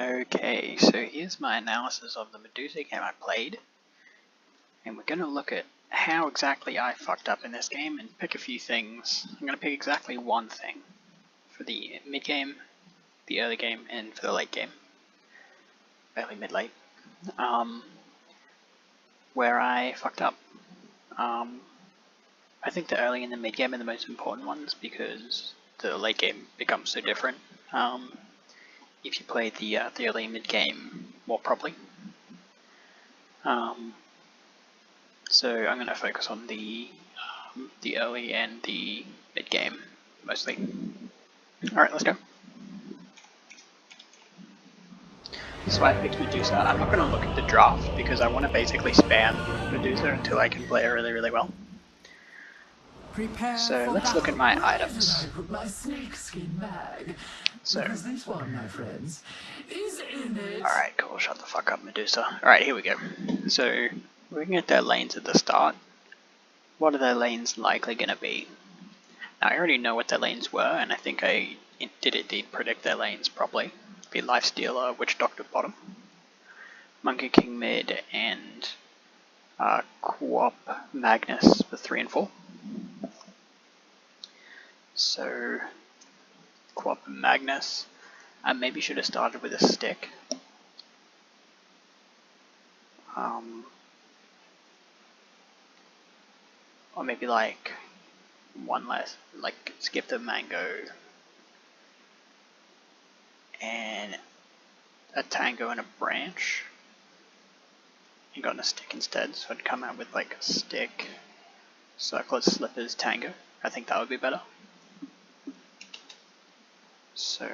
Okay, so here's my analysis of the Medusa game I played, and we're going to look at how exactly I fucked up in this game and pick a few things. I'm going to pick exactly one thing for the mid game, the early game, and for the late game. Early, mid, late. Where I fucked up. I think the early and the mid game are the most important ones because the late game becomes so different. If you play the early and mid game more properly. So I'm going to focus on the early and the mid game mostly. Alright, let's go. So I picked Medusa. I'm not going to look at the draft because I want to basically spam Medusa until I can play her really, really well. So let's look at my items. So, alright, cool, shut the fuck up, Medusa. Alright, here we go. So, we're looking at their lanes at the start. What are their lanes likely going to be? Now, I already know what their lanes were, and I think I did indeed predict their lanes properly. Be Lifestealer, Witch Doctor bottom, Monkey King mid, and Co-op Magnus for 3 and 4. So, Co-op Magnus. I maybe should have started with a stick. Or maybe like one less, like skip the mango and a tango and a branch and gotten a stick instead, so I'd come out with like a stick, circlet, slippers, tango. I think that would be better. So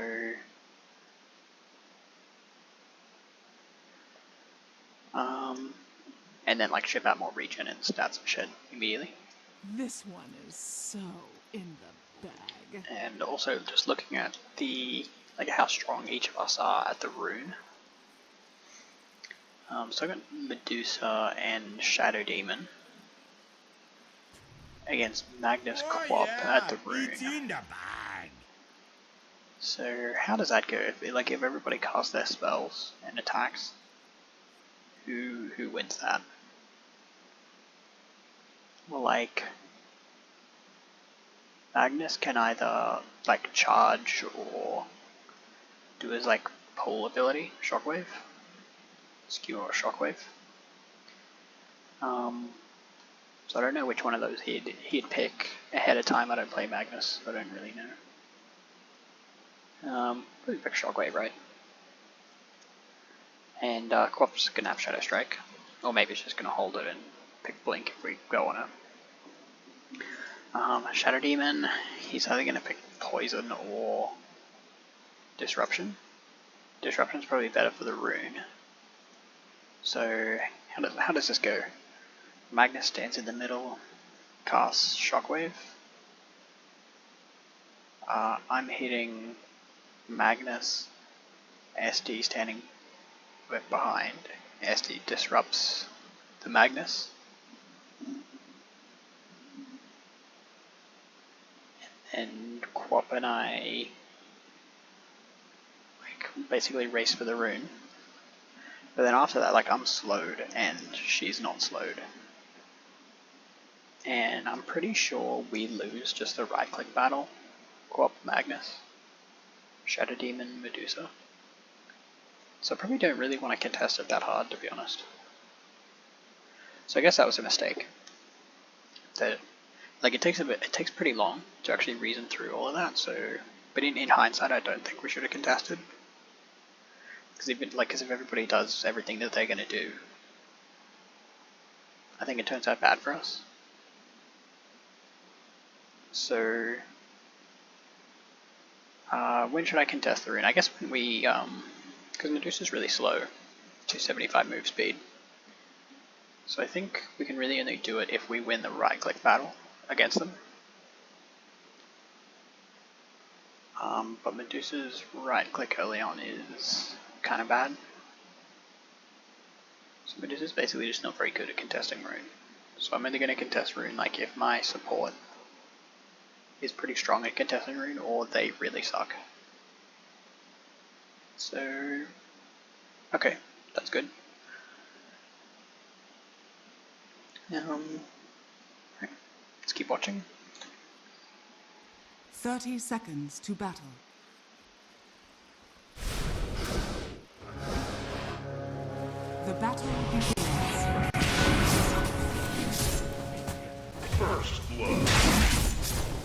and then like ship out more regen and stats and shit immediately. This one is so in the bag. And also just looking at the like how strong each of us are at the rune. So I got Medusa and Shadow Demon against Magnus Co-op at the rune. So how does that go? If everybody casts their spells and attacks, who wins that? Well, like Magnus can either like charge or do his like pole ability, Shockwave, Skew or Shockwave. So I don't know which one of those he'd pick ahead of time. I don't play Magnus, so I don't really know. Probably pick Shockwave, right? And Co-op's gonna have Shadow Strike, or maybe it's just gonna hold it and pick Blink if we go on it. Shadow Demon, he's either gonna pick Poison or Disruption. Disruption's probably better for the rune. So how does this go? Magnus stands in the middle, casts Shockwave. I'm hitting Magnus, SD standing behind. SD disrupts the Magnus. And Co-op and I basically race for the rune. But then after that, I'm slowed and she's not slowed. And I'm pretty sure we lose just the right click battle. Co-op Magnus, Shadow Demon, Medusa. So I probably don't really want to contest it that hard, to be honest. So I guess that was a mistake. It takes pretty long to actually reason through all of that. So, but in hindsight, I don't think we should have contested. Because if everybody does everything that they're gonna do, I think it turns out bad for us. So, when should I contest the rune? I guess when we, because Medusa's really slow, 275 move speed. So I think we can really only do it if we win the right click battle against them. But Medusa's right click early on is kind of bad. So Medusa's basically just not very good at contesting rune. So I'm only going to contest rune if my support is pretty strong at contesting rune or they really suck. So Okay, that's good. Right, let's keep watching. 30 seconds to battle. The battle begins. First blood.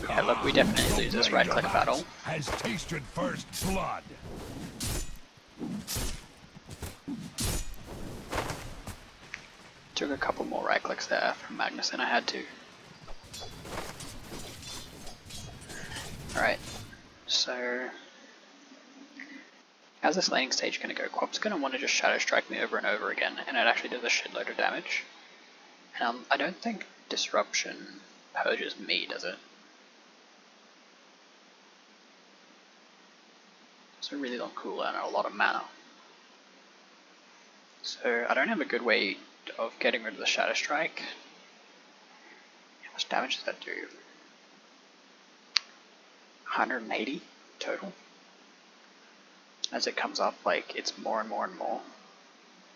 Yeah, look, we definitely lose this right-click battle. Has tasted first blood. Took a couple more right-clicks there from Magnus than I had to. Alright, so how's this laning stage going to go? Quap's going to want to just Shadow Strike me over and over again, and it actually does a shitload of damage. I don't think Disruption purges me, does it? It's a really long cooldown and a lot of mana. So I don't have a good way of getting rid of the Shadow Strike. How much damage does that do? 180 total. As it comes up, like, it's more and more and more.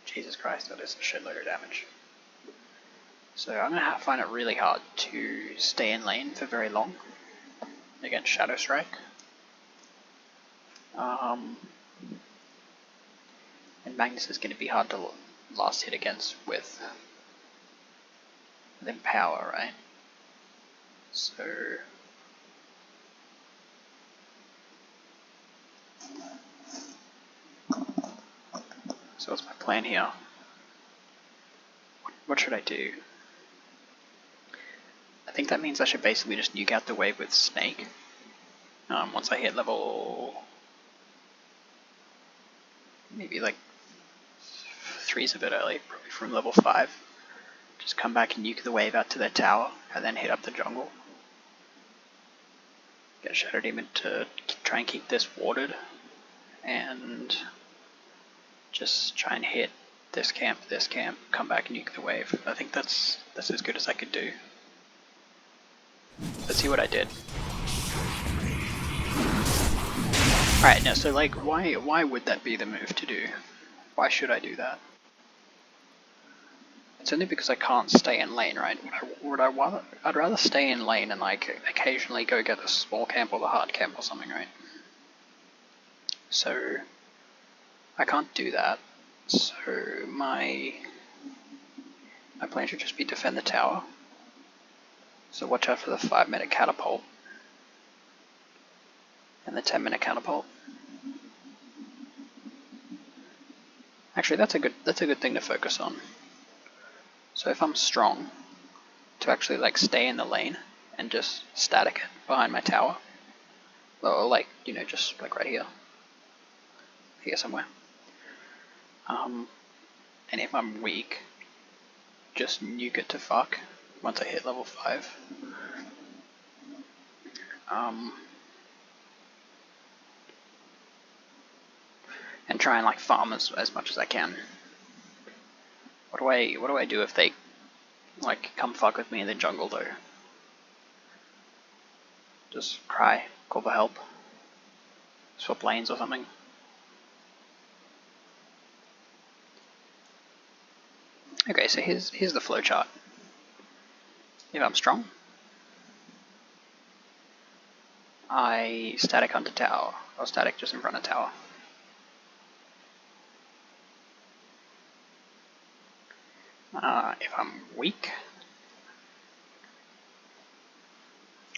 Jesus Christ, that is a shitload of damage. So I'm going to find it really hard to stay in lane for very long against Shadow Strike. And Magnus is going to be hard to last hit against with Empower, right? So what's my plan here? What should I do? I think that means I should basically just nuke out the wave with Snake. Once I hit level, maybe like 3's a bit early, probably from level 5. Just come back and nuke the wave out to their tower, and then hit up the jungle. Get Shadow Demon to try and keep this warded, and just try and hit this camp, come back and nuke the wave. I think that's as good as I could do. Let's see what I did. Alright, now so like, why would that be the move to do? Why should I do that? It's only because I can't stay in lane, right? I'd rather stay in lane and like occasionally go get the small camp or the hard camp or something, right? So I can't do that. So my plan should just be defend the tower. So watch out for the 5-minute catapult and the 10-minute catapult. Actually, that's a good thing to focus on. So if I'm strong, to actually like stay in the lane and just static it behind my tower, or like, you know, just like right here somewhere. And if I'm weak, just nuke it to fuck once I hit level 5. And try and like farm as much as I can. What do I do if they like come fuck with me in the jungle though? Just cry, call for help, swap lanes or something. Okay, so here's the flowchart. If I'm strong, I static onto tower, or static just in front of tower. If I'm weak,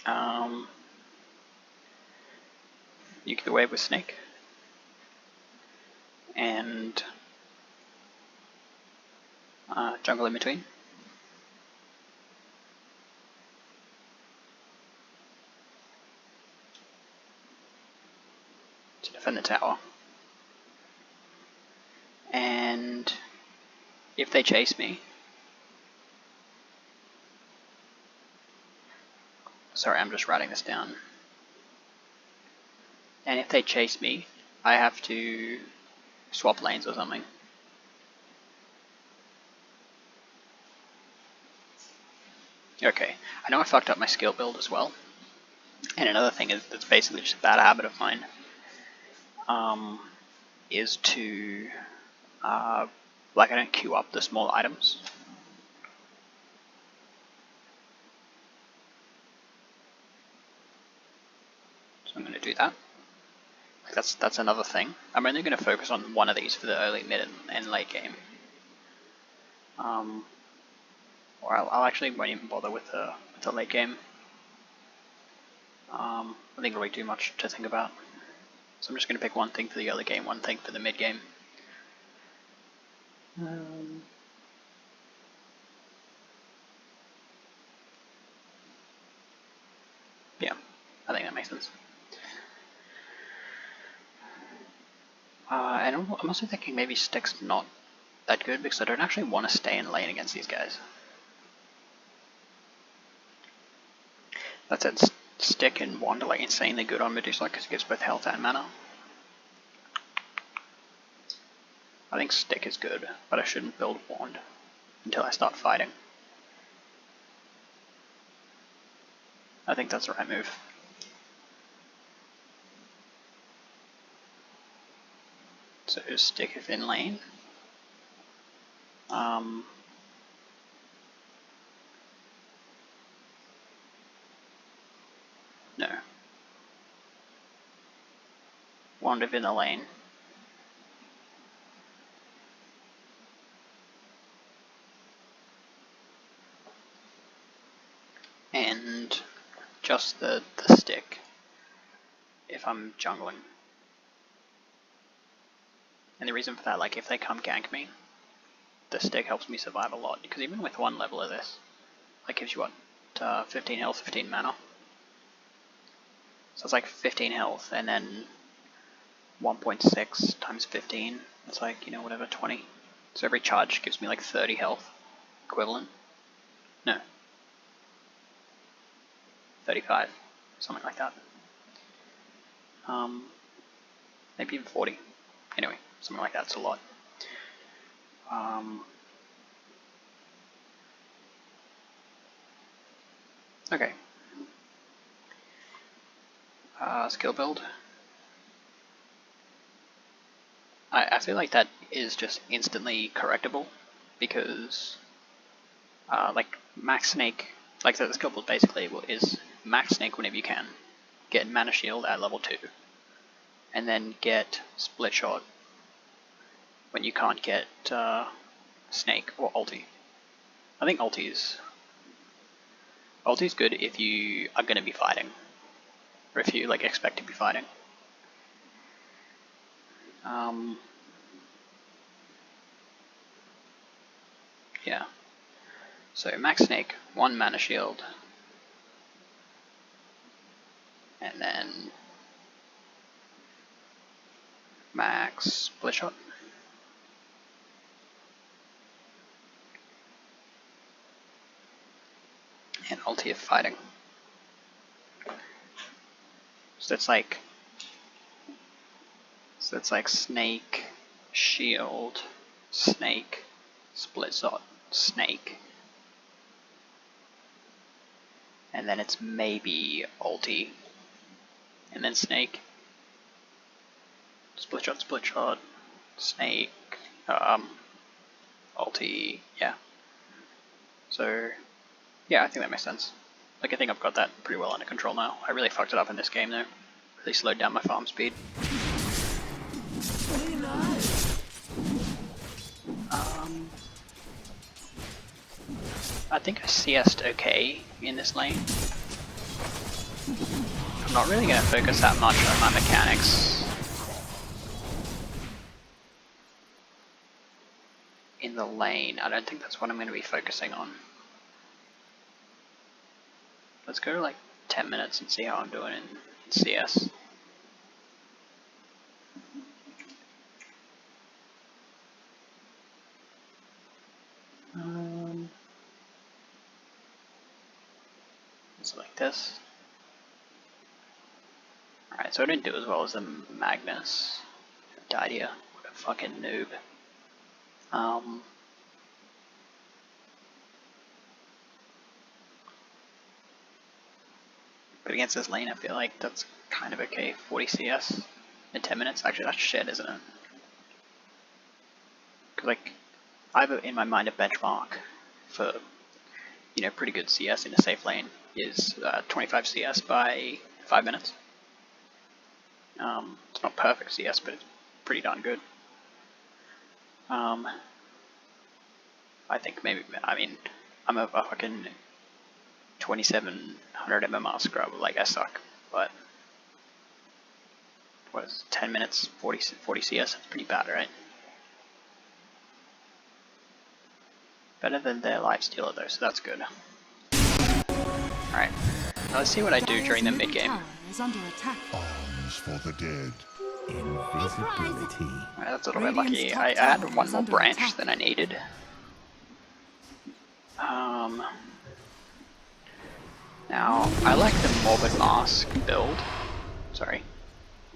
nuke the wave with Snake, and jungle in between. To defend the tower. And if they chase me, sorry, I'm just writing this down. And if they chase me, I have to swap lanes or something. Okay, I know I fucked up my skill build as well. And another thing is that's basically just a bad habit of mine, is to Like I don't queue up the small items. So I'm going to do that. That's another thing. I'm only going to focus on one of these for the early, mid, and late game. Or I'll actually won't even bother with the late game. I think it'll be too much to think about. So I'm just going to pick one thing for the early game, one thing for the mid game. Yeah, I think that makes sense. And I'm also thinking maybe Stick's not that good because I don't actually want to stay in lane against these guys. That said, Stick and Wand are like insanely good on Medusa because it gives both health and mana. I think Stick is good, but I shouldn't build Wand until I start fighting. I think that's the right move. So Stick is in lane. No. Wand in the lane. And just the Stick if I'm jungling. And the reason for that, like if they come gank me, the Stick helps me survive a lot, because even with one level of this, like gives you what, 15 health, 15 mana. So it's like 15 health, and then 1.6 times 15, it's like, you know, whatever, 20. So every charge gives me like 30 health equivalent. No. 35, something like that. Maybe even 40. Anyway, something like that's a lot. Okay. Skill build. I feel like that is just instantly correctable because like max snake, like the skill build basically is max snake whenever you can, get mana shield at level 2, and then get split shot when you can't get snake or ulti. I think ulti's good if you are going to be fighting, or if you like expect to be fighting. Yeah. So max snake, 1 mana shield, and then max split shot. And ulti if fighting. So it's like snake, shield, snake, split shot, snake. And then it's maybe ulti, and then snake, split shot, snake, ulti, yeah. So, yeah, I think that makes sense. Like, I think I've got that pretty well under control now. I really fucked it up in this game though. Really slowed down my farm speed. I think I CS'd okay in this lane. I'm not really going to focus that much on my mechanics in the lane. I don't think that's what I'm going to be focusing on. Let's go like 10 minutes and see how I'm doing in CS. So like this. Alright, so I didn't do as well as the Magnus. Died here. What a fucking noob. But against this lane, I feel like that's kind of okay. 40 CS in 10 minutes. Actually, that's shit, isn't it? Like, I have in my mind a benchmark for, you know, pretty good CS in a safe lane is 25 CS by 5 minutes. It's not perfect CS, but it's pretty darn good. I think maybe, I mean, I'm a fucking 2700 MMR scrub, like I suck, but what is it, 10 minutes, 40 CS, that's pretty bad, right? Better than their lifestealer though, so that's good. Alright, now let's see what I do during the mid game. Arms for the dead. Invisibility. Alright, that's a little bit lucky. I had one more branch than I needed. Now, I like the Morbid Mask build. Sorry,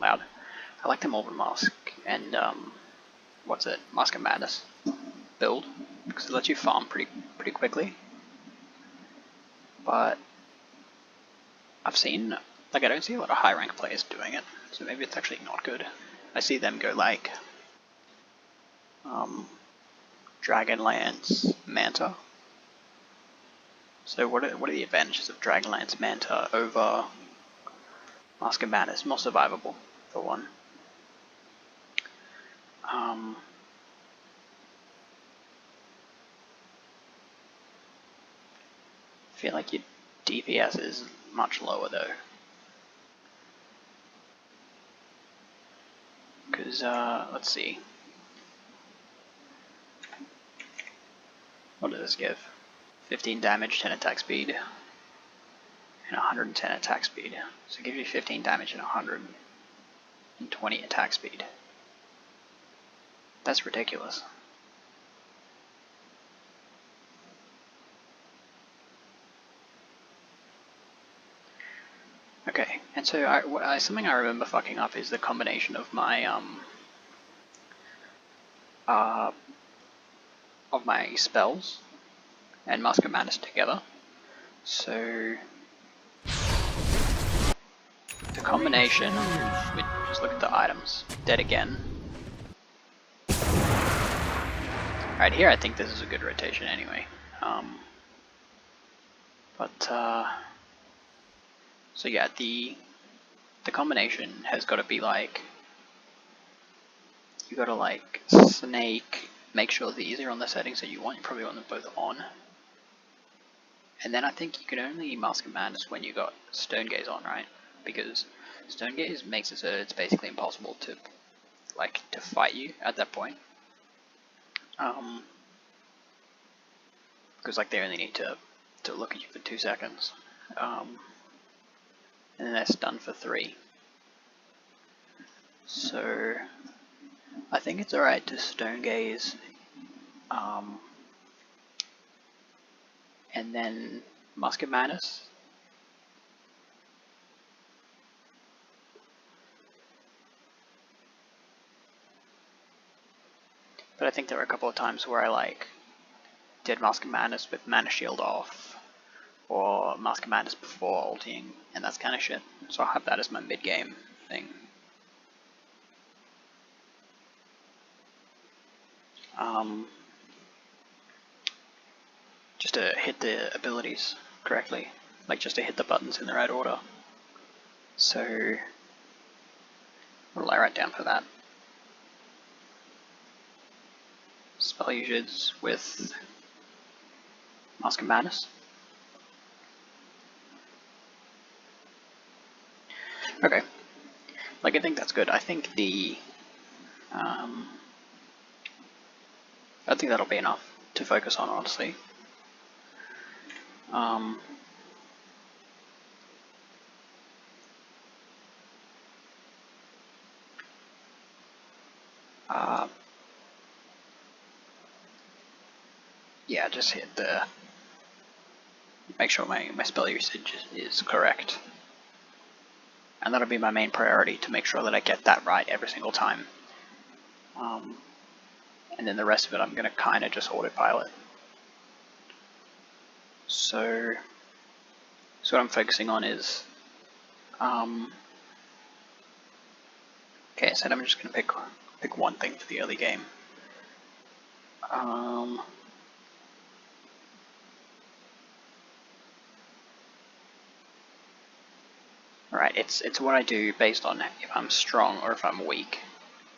loud. I like the Morbid Mask and, what's it, Mask of Madness build, because it lets you farm pretty quickly. But I've seen, like, I don't see a lot of high rank players doing it, so maybe it's actually not good. I see them go like, Dragonlance Manta. So what are the advantages of Dragonlance Manta over Mask of Madness? More survivable, for one. I feel like your DPS is much lower though. Because, let's see. What does this give? 15 damage, 10 attack speed, and 110 attack speed. So it gives you 15 damage and 120 attack speed. That's ridiculous. Okay, and so something I remember fucking up is the combination of my spells and Mask of Madness together. So the combination, just look at the items. Dead again. Alright, here I think this is a good rotation anyway. So yeah, the combination has got to be like, you got to like snake, make sure these are on the settings that you want. You probably want them both on. And then I think you can only Mask of Madness when you got Stone Gaze on, right? Because Stone Gaze makes it so it's basically impossible to fight you at that point. Because like they only need to look at you for 2 seconds. And then they're stunned for 3. So I think it's alright to Stone Gaze, and then Mask of Madness. But I think there were a couple of times where I did Mask of Madness with Mana Shield off, or Mask of Madness before ulting, and that's kind of shit. So I'll have that as my mid-game thing. Just to hit the abilities correctly, just to hit the buttons in the right order. So what will I write down for that? Spell usage with Mask of Madness. Okay, I think that's good. I think I think that'll be enough to focus on, honestly. Yeah, just hit make sure my spell usage is correct. And that'll be my main priority, to make sure that I get that right every single time. And then the rest of it I'm going to kind of just autopilot. So what I'm focusing on is, okay, so I'm just going to pick one thing for the early game. Alright, it's what I do based on if I'm strong or if I'm weak.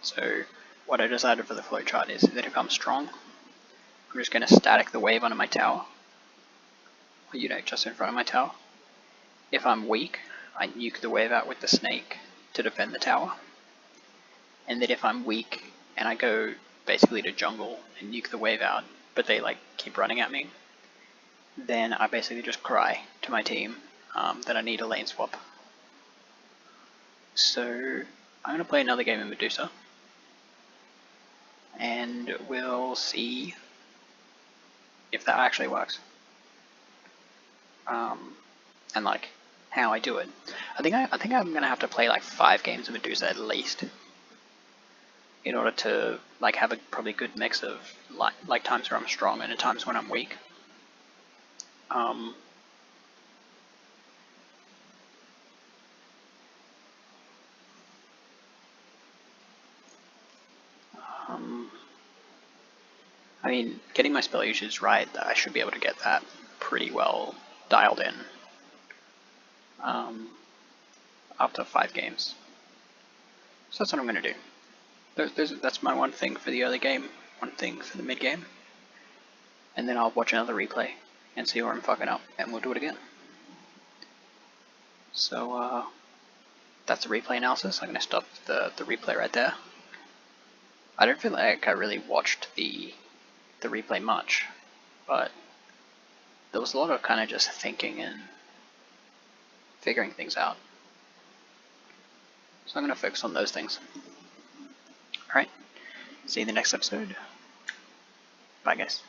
So what I decided for the flowchart is that if I'm strong, I'm just going to static the wave onto my tower. Just in front of my tower. If I'm weak, I nuke the wave out with the snake to defend the tower. And that if I'm weak and I go basically to jungle and nuke the wave out, but they like keep running at me, then I basically just cry to my team that I need a lane swap. So I'm going to play another game of Medusa, and we'll see if that actually works. And like how I do it. I think I'm gonna have to play like 5 games of Medusa at least, in order to like have a probably good mix of like times where I'm strong and at times when I'm weak. I mean, getting my spell usage right, I should be able to get that pretty well dialed in after 5 games. So that's what I'm going to do. That's my one thing for the early game, one thing for the mid game. And then I'll watch another replay and see where I'm fucking up, and we'll do it again. So, that's the replay analysis. I'm going to stop the replay right there. I don't feel like I really watched the replay much, but there was a lot of kind of just thinking and figuring things out. So I'm going to focus on those things. Alright, see you in the next episode. Bye guys.